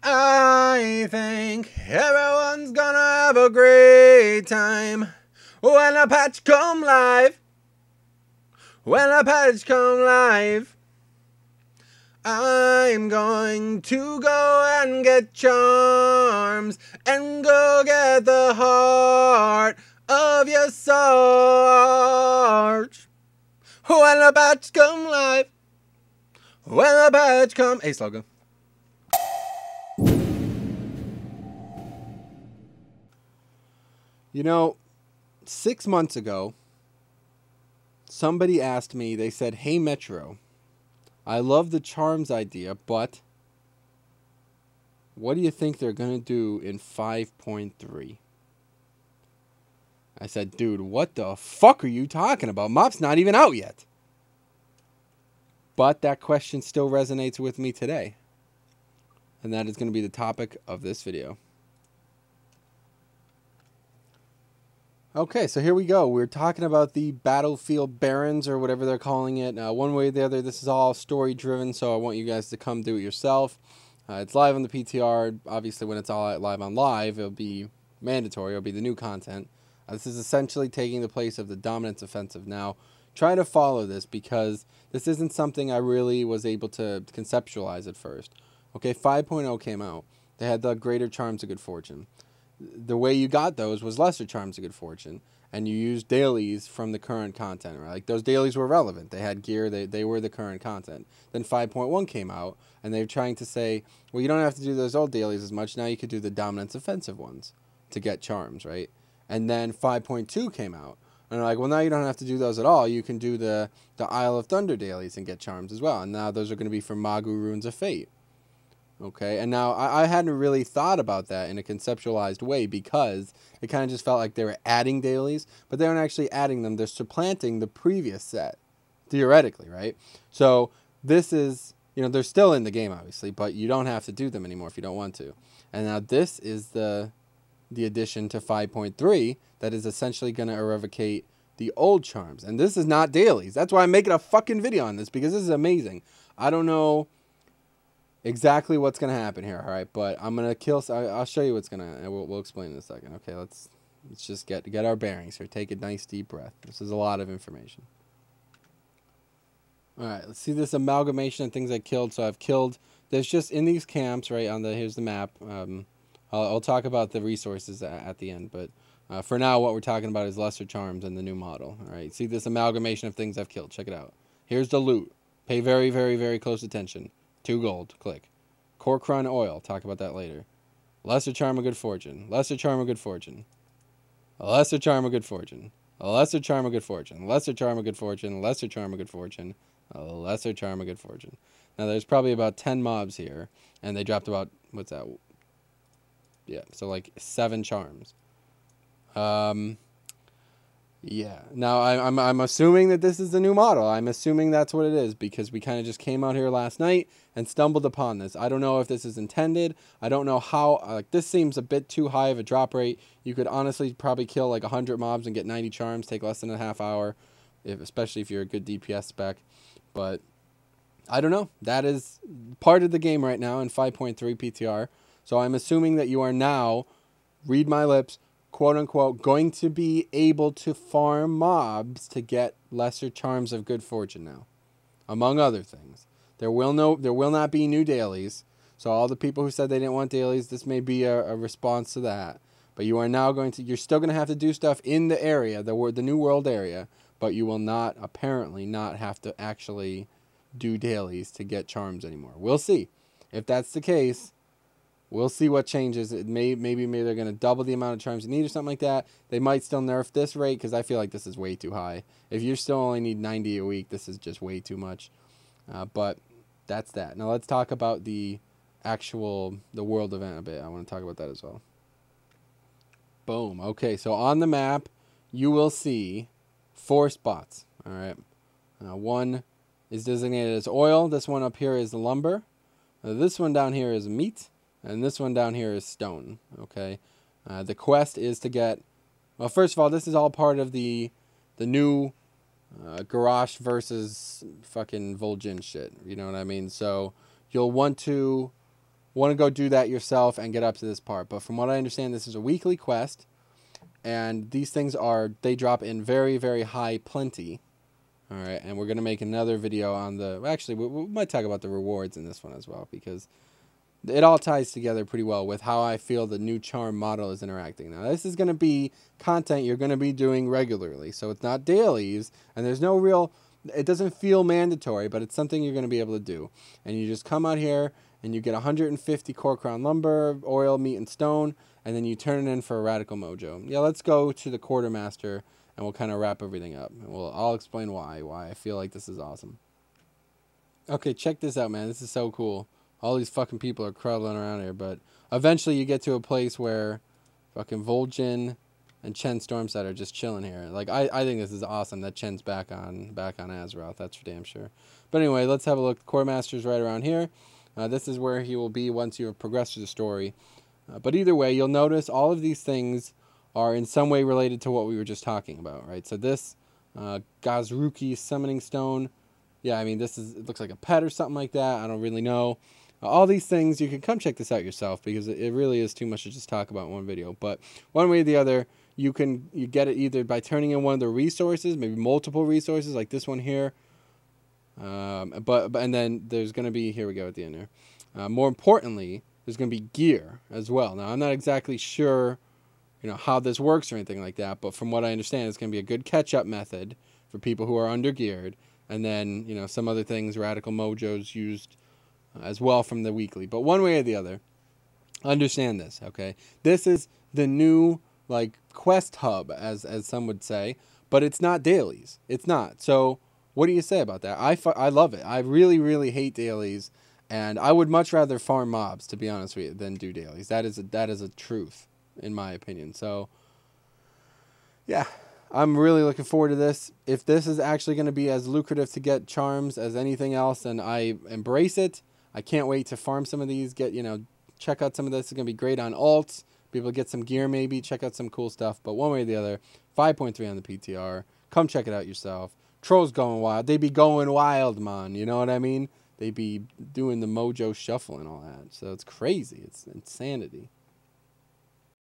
I think everyone's gonna have a great time when the patch come live. When the patch come live, I'm going to go and get charms and go get the heart of your Sarge. When the patch come live, when the patch come... Ace logo. You know, 6 months ago, somebody asked me, they said, "Hey Metro, I love the charms idea, but what do you think they're going to do in 5.3? I said, dude, what the fuck are you talking about? Mop's not even out yet. But that question still resonates with me today. And that is going to be the topic of this video. Okay, so here we go. We're talking about the Battlefield Barrens, or whatever they're calling it. One way or the other, this is all story-driven, so I want you guys to come do it yourself. It's live on the PTR. Obviously, when it's all live on live, it'll be mandatory. It'll be the new content. This is essentially taking the place of the Dominance Offensive. Now, try to follow this, because this isn't something I really was able to conceptualize at first. Okay, 5.0 came out. They had the Greater Charms of Good Fortune. The way you got those was Lesser Charms of Good Fortune, and you used dailies from the current content, right? Like, those dailies were relevant. They had gear. They were the current content. Then 5.1 came out, and they were trying to say, well, you don't have to do those old dailies as much. Now you could do the Dominance Offensive ones to get charms, right? And then 5.2 came out, and they're like, well, now you don't have to do those at all. You can do the Isle of Thunder dailies and get charms as well. And now those are going to be for Magu Runes of Fate. Okay, and now I hadn't really thought about that in a conceptualized way, because it kind of just felt like they were adding dailies, but they weren't actually adding them. They're supplanting the previous set, theoretically, right? So this is, you know, they're still in the game, obviously, but you don't have to do them anymore if you don't want to. And now this is the addition to 5.3 that is essentially going to eradicate the old charms. And this is not dailies. That's why I'm making a fucking video on this, because this is amazing. I don't know exactly what's going to happen here, all right? But I'm going to kill... I'll show you what's going to... and we'll explain in a second. Okay, let's just get our bearings here. Take a nice deep breath. This is a lot of information. All right, let's see this amalgamation of things I killed. So I've killed... There's just in these camps, right, on the... Here's the map. I'll talk about the resources at the end, but for now, what we're talking about is Lesser Charms and the new model. All right, see this amalgamation of things I've killed. Check it out. Here's the loot. Pay very, very, very close attention. 2 gold. Click. kor'kron oil. Talk about that later. Lesser Charm of Good Fortune. Lesser Charm of Good Fortune. Lesser Charm of Good Fortune. Lesser Charm of Good Fortune. Lesser Charm of Good Fortune. Lesser Charm of Good Fortune. Lesser Charm of Good Fortune. Now, there's probably about 10 mobs here, and they dropped about... What's that? Yeah, so like 7 charms. Yeah. Now I'm assuming that this is the new model. I'm assuming that's what it is, because we kind of just came out here last night and stumbled upon this. I don't know if this is intended. I don't know how. Like, this seems a bit too high of a drop rate. You could honestly probably kill like 100 mobs and get 90 charms. Take less than a half hour, especially if you're a good DPS spec. But I don't know. That is part of the game right now in 5.3 PTR. So I'm assuming that you are now, read my lips, quote unquote, going to be able to farm mobs to get Lesser Charms of Good Fortune now, among other things. There will not be new dailies. So all the people who said they didn't want dailies, this may be a response to that. But you are now you're still going to have to do stuff in the area, the new world area, but you will not, apparently not have to actually do dailies to get charms anymore. We'll see. If that's the case, we'll see what changes. Maybe they're going to double the amount of charms you need or something like that. They might still nerf this rate, because I feel like this is way too high. If you still only need 90 a week, this is just way too much. But that's that. Now let's talk about the world event a bit. I want to talk about that as well. Boom. Okay, so on the map, you will see 4 spots. All right. One is designated as oil. This one up here is lumber. This one down here is meat. And this one down here is stone, okay? The quest is to get... Well, first of all, this is all part of the new Garrosh versus fucking Vol'jin shit. You know what I mean? So you'll want to want to go do that yourself and get up to this part. But from what I understand, this is a weekly quest, and these things they drop in very, very high plenty. All right, and we're going to make another video on actually, we might talk about the rewards in this one as well, because it all ties together pretty well with how I feel the new charm model is interacting. Now, this is going to be content you're going to be doing regularly, so it's not dailies, and there's no real, it doesn't feel mandatory, but it's something you're going to be able to do. And you just come out here, and you get 150 kor'kron lumber, oil, meat, and stone, and then you turn it in for a radical mojo. Yeah, let's go to the quartermaster, and we'll kind of wrap everything up. And I'll explain why I feel like this is awesome. Okay, check this out, man. This is so cool. All these fucking people are crawling around here, but eventually you get to a place where fucking Vol'jin and Chen Stormset are just chilling here. Like, I think this is awesome that Chen's back on Azeroth. That's for damn sure. But anyway, let's have a look. The Quartermaster's right around here. This is where he will be once you have progressed through the story. But either way, you'll notice all of these things are in some way related to what we were just talking about, right? So this Gazruki Summoning Stone, yeah, I mean, it looks like a pet or something like that. I don't really know. All these things, you can come check this out yourself, because it really is too much to just talk about in one video. But one way or the other, you get it either by turning in one of the resources, maybe multiple resources like this one here. And then there's going to be, here we go at the end here. More importantly, there's going to be gear as well. Now, I'm not exactly sure, how this works or anything like that, but from what I understand, it's going to be a good catch-up method for people who are under-geared, and then, some other things, Radical Mojos used as well from the weekly. But one way or the other, understand this, okay? This is the new, quest hub, as some would say, but it's not dailies. It's not. So, what do you say about that? I love it. I really, really hate dailies, and I would much rather farm mobs, to be honest with you, than do dailies. That is a truth, in my opinion. So, yeah, I'm really looking forward to this. If this is actually going to be as lucrative to get charms as anything else, then I embrace it. I can't wait to farm some of these, check out some of this. It's going to be great on alts. Be able to get some gear maybe, check out some cool stuff. But one way or the other, 5.3 on the PTR. Come check it out yourself. Trolls going wild. They be going wild, man. You know what I mean? They be doing the mojo shuffle and all that. So it's crazy. It's insanity.